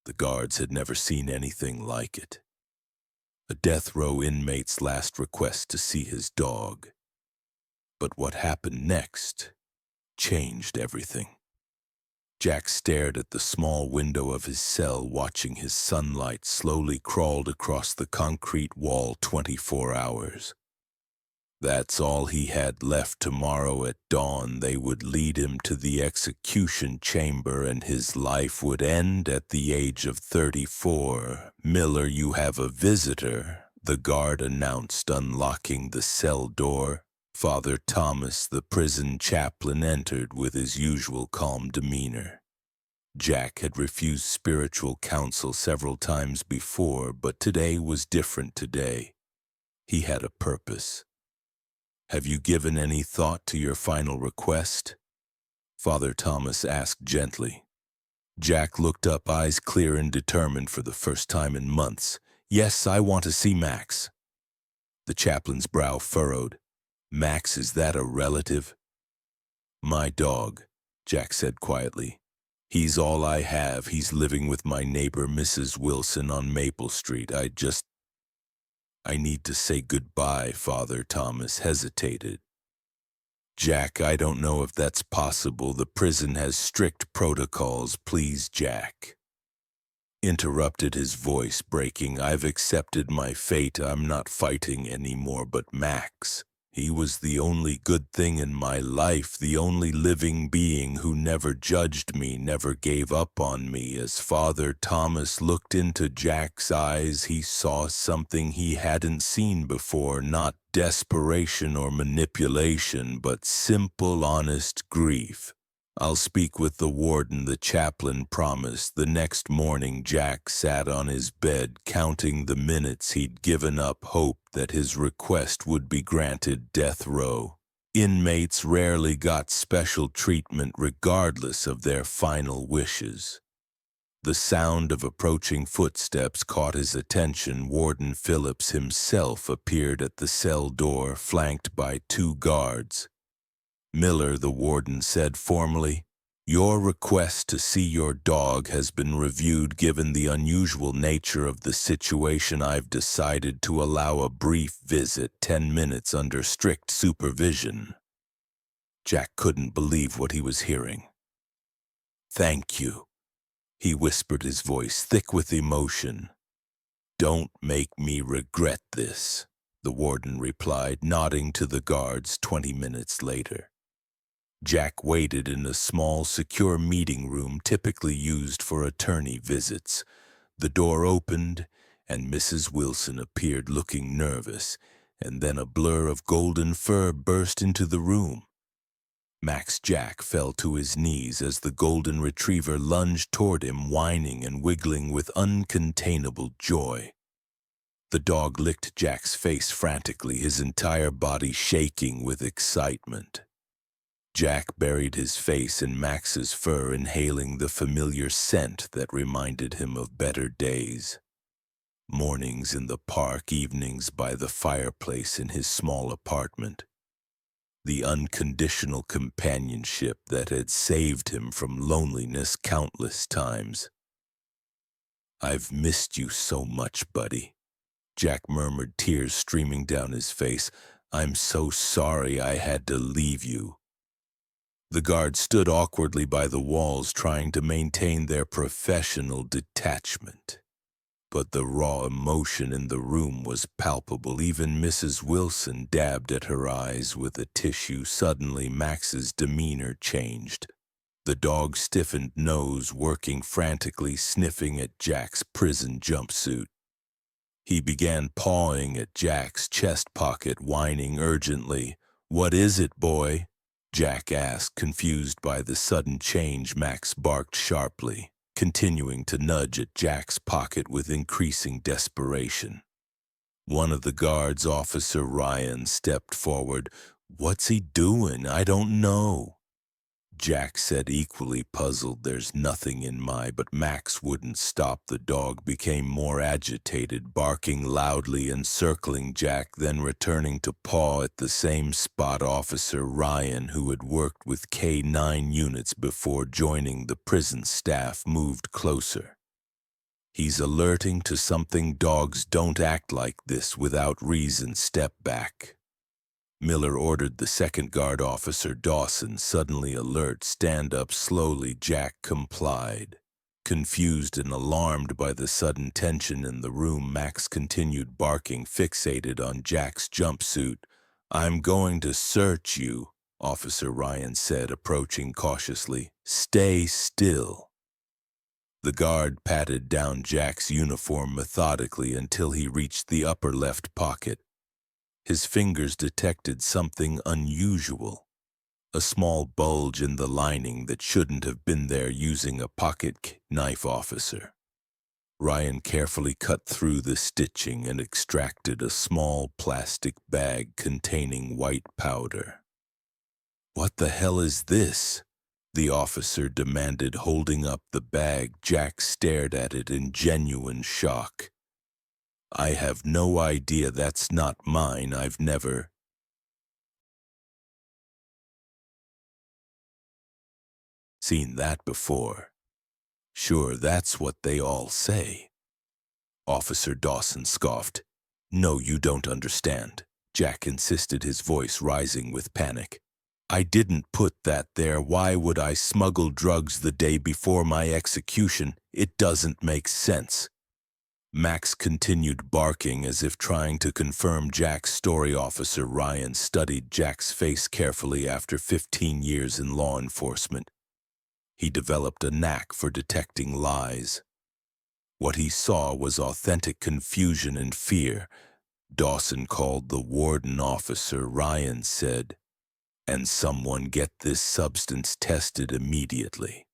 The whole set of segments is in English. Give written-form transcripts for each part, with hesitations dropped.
The guards had never seen anything like it. A death row inmate's last request to see his dog. But what happened next changed everything. Jack stared at the small window of his cell, watching his sunlight slowly crawled across the concrete wall 24 hours. That's all he had left. Tomorrow at dawn they would lead him to the execution chamber and his life would end at the age of 34. "Miller, you have a visitor," the guard announced, unlocking the cell door. Father Thomas, the prison chaplain, entered with his usual calm demeanor. Jack had refused spiritual counsel several times before, but today was different. Today, he had a purpose. "Have you given any thought to your final request?" Father Thomas asked gently. Jack looked up, eyes clear and determined for the first time in months. "Yes, I want to see Max." The chaplain's brow furrowed. "Max, is that a relative?" "My dog," Jack said quietly. "He's all I have. He's living with my neighbor, Mrs. Wilson, on Maple Street. I need to say goodbye." Father Thomas hesitated. "Jack, I don't know if that's possible. The prison has strict protocols." "Please, Jack," interrupted, his voice breaking. "I've accepted my fate. I'm not fighting anymore. But Max, he was the only good thing in my life, the only living being who never judged me, never gave up on me." As Father Thomas looked into Jack's eyes, he saw something he hadn't seen before, not desperation or manipulation, but simple, honest grief. "I'll speak with the warden," the chaplain promised. The next morning, Jack sat on his bed, counting the minutes. He'd given up hope that his request would be granted. Death row inmates rarely got special treatment regardless of their final wishes. The sound of approaching footsteps caught his attention. Warden Phillips himself appeared at the cell door, flanked by 2 guards. "Miller," the warden said formally, "your request to see your dog has been reviewed. Given the unusual nature of the situation, I've decided to allow a brief visit, 10 minutes under strict supervision." Jack couldn't believe what he was hearing. "Thank you," he whispered, his voice thick with emotion. "Don't make me regret this," the warden replied, nodding to the guards. 20 minutes later, Jack waited in a small, secure meeting room typically used for attorney visits. The door opened, and Mrs. Wilson appeared, looking nervous, and then a blur of golden fur burst into the room. Max Jack fell to his knees as the golden retriever lunged toward him, whining and wiggling with uncontainable joy. The dog licked Jack's face frantically, his entire body shaking with excitement. Jack buried his face in Max's fur, inhaling the familiar scent that reminded him of better days. Mornings in the park, evenings by the fireplace in his small apartment. The unconditional companionship that had saved him from loneliness countless times. "I've missed you so much, buddy," Jack murmured, tears streaming down his face. "I'm so sorry I had to leave you." The guards stood awkwardly by the walls, trying to maintain their professional detachment. But the raw emotion in the room was palpable. Even Mrs. Wilson dabbed at her eyes with a tissue. Suddenly, Max's demeanor changed. The dog's stiffened nose working frantically, sniffing at Jack's prison jumpsuit. He began pawing at Jack's chest pocket, whining urgently. "What is it, boy?" Jack asked, confused by the sudden change. Max barked sharply, continuing to nudge at Jack's pocket with increasing desperation. One of the guards, Officer Ryan, stepped forward. "What's he doing? I don't know." Jack said, equally puzzled, "There's nothing in my—" But Max wouldn't stop. The dog became more agitated, barking loudly and circling Jack, then returning to paw at the same spot. Officer Ryan, who had worked with K-9 units before joining the prison staff, moved closer. He's alerting to something. Dogs don't act like this without reason. Step back. Miller ordered the second guard officer. Dawson, suddenly alert. Stand up slowly. Jack complied. Confused and alarmed by the sudden tension in the room, Max continued barking, fixated on Jack's jumpsuit. I'm going to search you, Officer Ryan said, approaching cautiously. Stay still. The guard patted down Jack's uniform methodically until he reached the upper left pocket. His fingers detected something unusual, a small bulge in the lining that shouldn't have been there. Using a pocket knife, officer Ryan carefully cut through the stitching and extracted a small plastic bag containing white powder. What the hell is this? The officer demanded, holding up the bag. Jack stared at it in genuine shock. I have no idea. That's not mine. I've never seen that before. Sure, that's what they all say. Officer Dawson scoffed. No, you don't understand, Jack insisted, his voice rising with panic. I didn't put that there. Why would I smuggle drugs the day before my execution? It doesn't make sense. Max continued barking as if trying to confirm Jack's story. Officer Ryan studied Jack's face carefully. After 15 years in law enforcement, he developed a knack for detecting lies. What he saw was authentic confusion and fear. Dawson called the warden. Officer Ryan said, and someone get this substance tested immediately.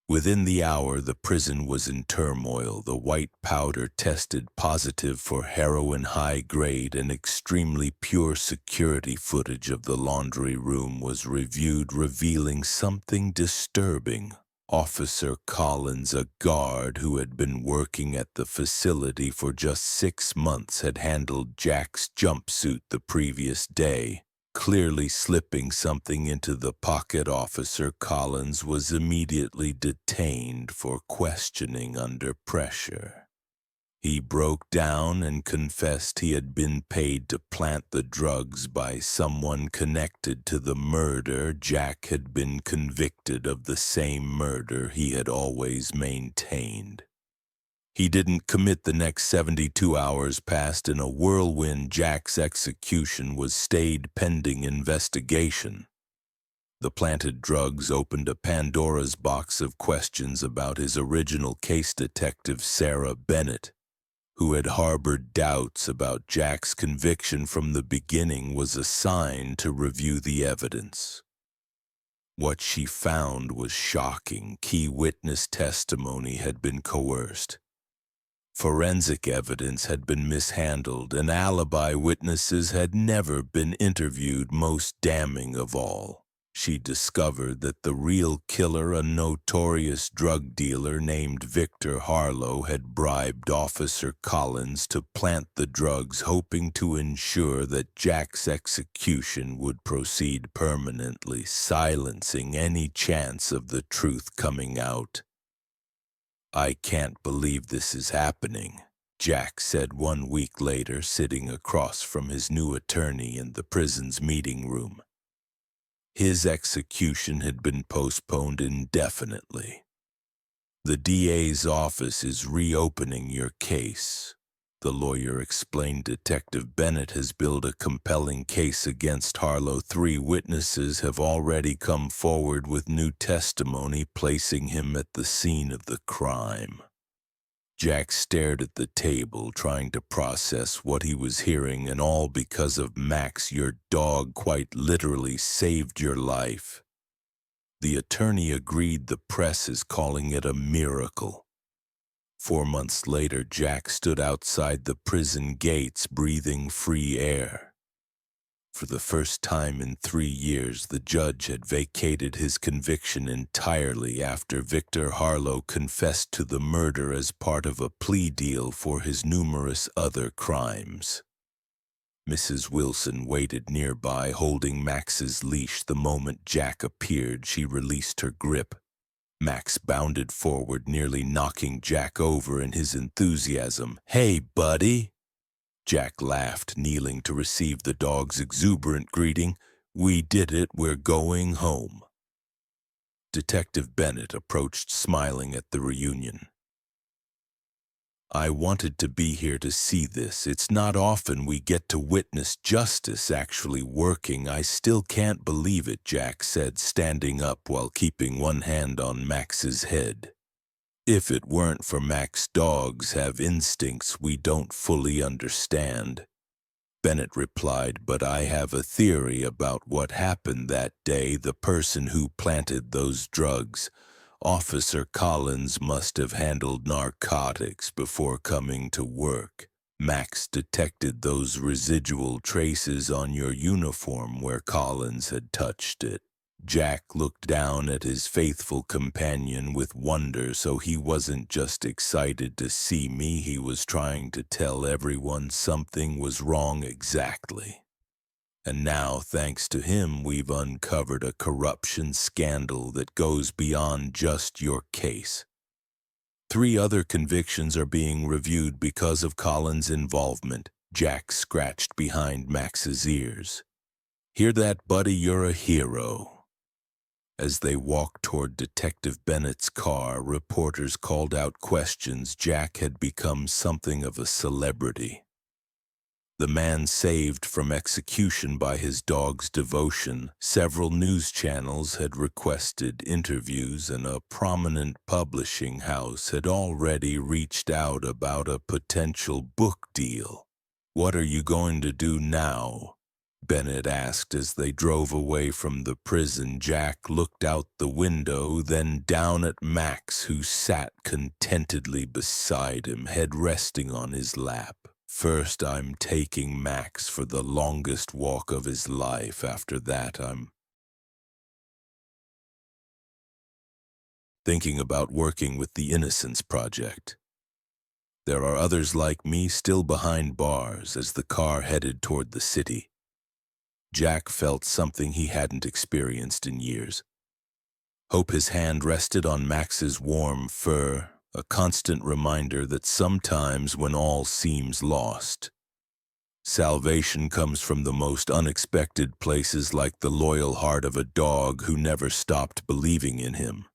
Within the hour, the prison was in turmoil. The white powder tested positive for heroin, high grade and extremely pure. Security footage of the laundry room was reviewed, revealing something disturbing. Officer Collins, a guard who had been working at the facility for just 6 months, had handled Jack's jumpsuit the previous day, clearly slipping something into the pocket. Officer Collins was immediately detained for questioning under pressure. He broke down and confessed he had been paid to plant the drugs by someone connected to the murder. Jack had been convicted of the same murder he had always maintained. He didn't commit. The next 72 hours passed in a whirlwind. Jack's execution was stayed pending investigation. The planted drugs opened a Pandora's box of questions about his original case. Detective Sarah Bennett, who had harbored doubts about Jack's conviction from the beginning, was assigned to review the evidence. What she found was shocking. Key witness testimony had been coerced. Forensic evidence had been mishandled, and alibi witnesses had never been interviewed. Most damning of all, she discovered that the real killer, a notorious drug dealer named Victor Harlow, had bribed Officer Collins to plant the drugs, hoping to ensure that Jack's execution would proceed permanently, silencing any chance of the truth coming out. I can't believe this is happening, Jack said 1 week later, sitting across from his new attorney in the prison's meeting room. His execution had been postponed indefinitely. The DA's office is reopening your case, the lawyer explained. Detective Bennett has built a compelling case against Harlow. 3 witnesses have already come forward with new testimony, placing him at the scene of the crime. Jack stared at the table, trying to process what he was hearing, and all because of Max. Your dog quite literally saved your life. The attorney agreed. The press is calling it a miracle. 4 months later, Jack stood outside the prison gates, breathing free air. For the first time in 3 years, the judge had vacated his conviction entirely after Victor Harlow confessed to the murder as part of a plea deal for his numerous other crimes. Mrs. Wilson waited nearby, holding Max's leash. The moment Jack appeared, she released her grip. Max bounded forward, nearly knocking Jack over in his enthusiasm. "Hey, buddy!" Jack laughed, kneeling to receive the dog's exuberant greeting. "We did it, we're going home." Detective Bennett approached, smiling at the reunion. "I wanted to be here to see this. It's not often we get to witness justice actually working. I still can't believe it," Jack said, standing up while keeping one hand on Max's head. "If it weren't for Max, dogs have instincts we don't fully understand," Bennett replied, "but I have a theory about what happened that day. The person who planted those drugs, Officer Collins, must have handled narcotics before coming to work. Max detected those residual traces on your uniform where Collins had touched it." Jack looked down at his faithful companion with wonder. So he wasn't just excited to see me, he was trying to tell everyone something was wrong. Exactly. And now, thanks to him, we've uncovered a corruption scandal that goes beyond just your case. 3 other convictions are being reviewed because of Collins' involvement. Jack scratched behind Max's ears. "Hear that, buddy? You're a hero." As they walked toward Detective Bennett's car, reporters called out questions. Jack had become something of a celebrity. The man saved from execution by his dog's devotion. Several news channels had requested interviews, and a prominent publishing house had already reached out about a potential book deal. "What are you going to do now?" Bennett asked as they drove away from the prison. Jack looked out the window, then down at Max, who sat contentedly beside him, head resting on his lap. "First, I'm taking Max for the longest walk of his life. After that, I'm thinking about working with the Innocence Project. There are others like me still behind bars." As the car headed toward the city, Jack felt something he hadn't experienced in years. Hope. His hand rested on Max's warm fur, a constant reminder that sometimes when all seems lost, salvation comes from the most unexpected places, like the loyal heart of a dog who never stopped believing in him.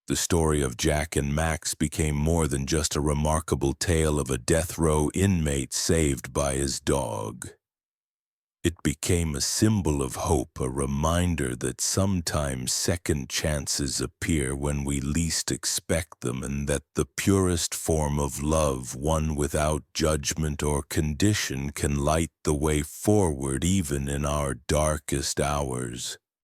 The story of Jack and Max became more than just a remarkable tale of a death row inmate saved by his dog. It became a symbol of hope, a reminder that sometimes second chances appear when we least expect them, and that the purest form of love, one without judgment or condition, can light the way forward even in our darkest hours.